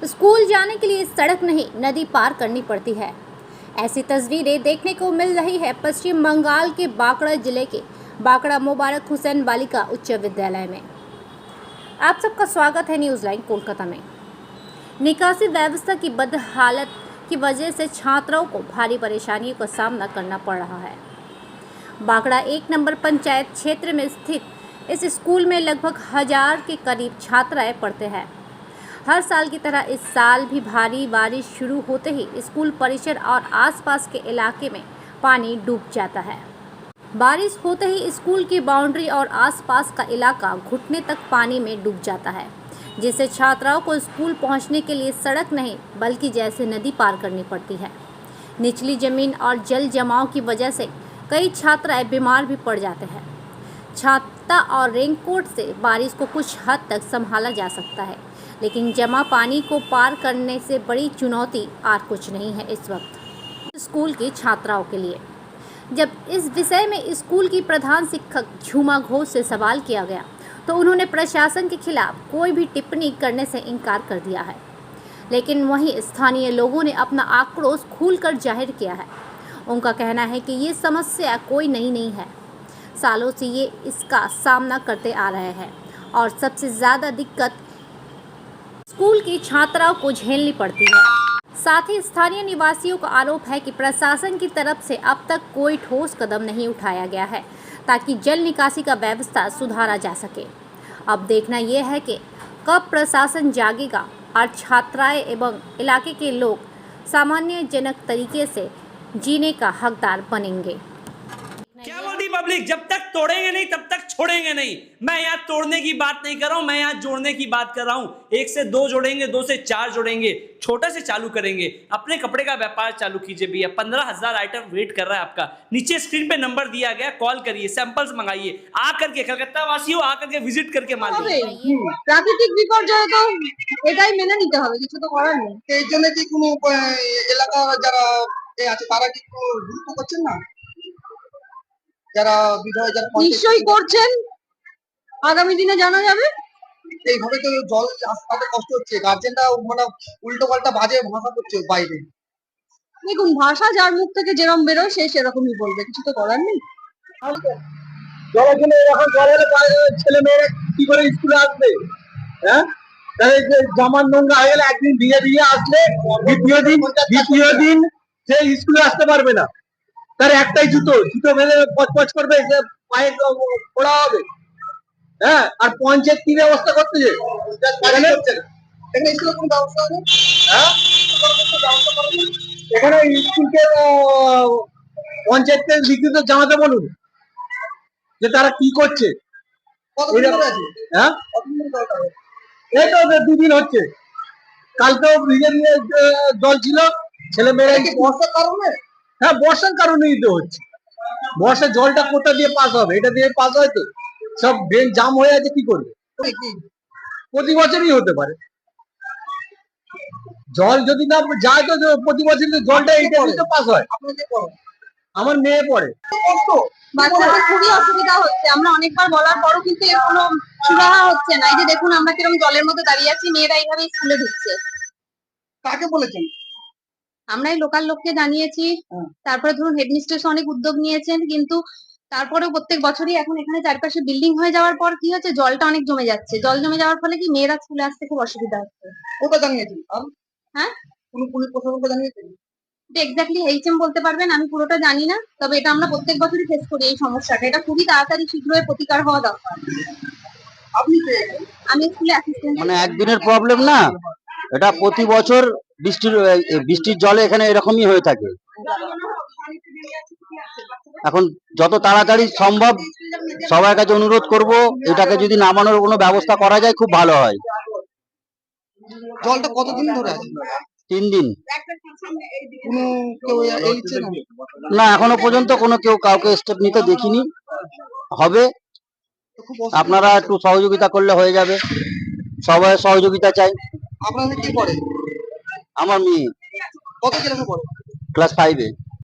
School जाने के लिए सड़क नहीं नदी पार करनी पड़ती है। ऐसी तस्वीरें देखने को मिल रही है पश्चिम बंगाल के बांकुड़ा जिले के बांकुड़ा मुबारक हुसैन बालिका उच्च विद्यालय में। आप सबका स्वागत है न्यूज़ लाइन कोलकाता में। निकासी व्यवस्था की बदहालत की वजह से छात्राओं को भारी परेशानियों का सामना करना पड़ रहा है। बांकुड़ा 1 नंबर पंचायत क्षेत्र में स्थित इस स्कूल में लगभग 1000 के करीब छात्राएं पढ़ते हैं। हर साल की तरह इस साल भी भारी बारिश शुरू होते ही स्कूल परिसर और आसपास के इलाके में पानी डूब जाता है। बारिश होते ही स्कूल की बाउंड्री और आसपास का इलाका घुटने तक पानी में डूब जाता है, जिससे छात्राओं को स्कूल पहुंचने के लिए सड़क नहीं बल्कि जैसे नदी पार करनी पड़ती है। निचली जमीन और जल जमाव की वजह से कई छात्राएं बीमार भी पड़ जाते हैं। छाता और रेनकोट से बारिश को कुछ हद तक संभाला जा सकता है, लेकिन जमा पानी को पार करने से बड़ी चुनौती और कुछ नहीं है इस वक्त स्कूल की छात्राओं के लिए। जब इस विषय में स्कूल की प्रधान शिक्षक झूमा घोष से सवाल किया गया तो उन्होंने प्रशासन के खिलाफ कोई भी टिप्पणी करने से इनकार कर दिया है, लेकिन वहीं स्थानीय लोगों ने अपना आक्रोश खुलकर जाहिर किया है। उनका कहना है कि ये समस्या कोई नई नहीं है, सालों से ये इसका सामना करते आ रहे हैं और सबसे ज़्यादा दिक्कत स्कूल की छात्राओं को झेलनी पड़ती है। साथ ही स्थानीय निवासियों का आरोप है कि प्रशासन की तरफ से अब तक कोई ठोस कदम नहीं उठाया गया है ताकि जल निकासी का व्यवस्था सुधारा जा सके। अब देखना यह है कि कब प्रशासन जागेगा और छात्राएं एवं इलाके के लोग सामान्यजनक तरीके से जीने का हकदार बनेंगे। क्या बोल रही पब्लिक? जब तक तोड़ेंगे नहीं तब तक छोड़ेंगे नहीं। मैं यहाँ तोड़ने की बात नहीं कर रहा हूँ, मैं यहाँ जोड़ने की बात कर रहा हूँ। 1 से 2 जोड़ेंगे, 2 से 4 जोड़ेंगे, छोटे से चालू करेंगे। अपने कपड़े का व्यापार चालू कीजिए भैया। 15,000 आइटम वेट कर रहा है आपका। नीचे स्क्रीन पे नंबर दिया गया, कॉल करिए, सैंपल्स मंगाइए। आकर के कलकत्ता वासी हो, आकर के विजिट करके मान लीजिए। প্রাকৃতিক বিপর্যয় তো এটাই মেনে নিতে হবে, কিছু তো করার নেই। এই জন্য কি কোনো এলাকা যারা আছে তারা কি কোনো গুরুত্ব করছেন না? যারা বিধায়ক যারা নিশ্চয়ই করছেন, আগামী দিনে জানা যাবে। এইভাবে তো জল আসতে কষ্ট হচ্ছে, গার্জেনরা মানে উল্টো পাল্টা বাজে ভাষা করছে বাইরে। দেখুন, ভাষা যার মুখ থেকে যেরকম বেরোয় সে সেরকমই বলবে, কিছু তো করার নেই। জলের জন্য এরকম জল হলে ছেলে মেয়েরা কি করে স্কুলে আসবে? হ্যাঁ, তাহলে যে জামার নোংরা হয়ে গেলে একদিন দিয়ে দিয়ে আসলে দ্বিতীয় দিন সে স্কুলে আসতে পারবে না। তার একটাই জুতো বেঁধে পচপচ করবে, সে পায়ে পড়া হবে। হ্যাঁ, আর পঞ্চায়েত কি ব্যবস্থা করতেছে? এখানে স্কুলে কোনো ব্যবস্থা নেই। হ্যাঁ, এখানে স্কুলকে পঞ্চায়েতকে লিখিত জানাতে বলুন যে তারা কি করছে। হ্যাঁ, এই তো 2 দিন হচ্ছে। কালকেও ভিজে নিয়ে জল ছিল, ছেলে মেয়েরা বর্ষার কারণে। হ্যাঁ, বর্ষার কারণেই তো হচ্ছে। বর্ষার জলটা কোথা দিয়ে পাস হবে? এটা দিয়ে পাস হয় তো? সব ড্রেন জাম হয়ে আছে, কি করবে? প্রতি বছরই হতে পারে। জল যদি না যায় তো প্রতি বছর জলটা এইটা দিয়ে পাস হয়। আমার মেয়ে পড়ে। বাচ্চাদের খুবই অসুবিধা হচ্ছে, আমরা অনেকবার বলার পরও কিন্তু এর কোনো সুরাহা হচ্ছে না। এই যে দেখুন, আমরা কিরকম জলের মধ্যে দাঁড়িয়ে আছি, মেয়েরা এইভাবে স্কুলে ঢুকছে। কাকে বলেছেন? আমরা এই লোকাল লোককে জানিয়েছি, তারপরে ধরুন হেডমিস্ট্রেস অনেক উদ্যোগ নিয়েছেন, কিন্তু তারপরেও প্রত্যেক বছরই এখন এখানে চারপাশে বিল্ডিং হয়ে যাওয়ার পর কি হচ্ছে, জলটা অনেক জমে যাচ্ছে। জল জমে যাওয়ার ফলে কি মেয়েরা স্কুলে আসতে খুব অসুবিধা হচ্ছে। কোথায় জানিয়েছেন? হ্যাঁ, কোন পুলিশ প্রশাসনকে জানিয়েছেন? এটা এক্স্যাক্টলি এইচএম বলতে পারবেন, আমি পুরোটা জানি না। তবে এটা আমরা প্রত্যেক বছরই ফেস করি এই সমস্যাটা। এটা খুবই তাড়াতাড়ি শীঘ্রই প্রতিকার হওয়া দরকার। আপনি আমি স্কুলে অ্যাসিস্ট্যান্ট। মানে একদিনের প্রবলেম না, এটা প্রতি বছর বৃষ্টির জলে এখানে এরকমই হয়ে থাকে। এখন যত তাড়াতাড়ি সম্ভব সবার কাছে অনুরোধ করব, এটাকে যদি নামানোর কোনো ব্যবস্থা করা যায় খুব ভালো হয়। জলটা কতদিন ধরে আছে? 3 দিন। কোনো কেউ এসেছে না? না, এখনো পর্যন্ত কোনো কেউ কাউকে স্টেপ নিতে দেখিনি। হবে, আপনারা একটু সহযোগিতা করলে হয়ে যাবে। সবাই সহযোগিতা চাই। আপনাদের কি পড়ে? আমার মেয়ে কত ক্লাসে পড়ে? ক্লাস 5-এ।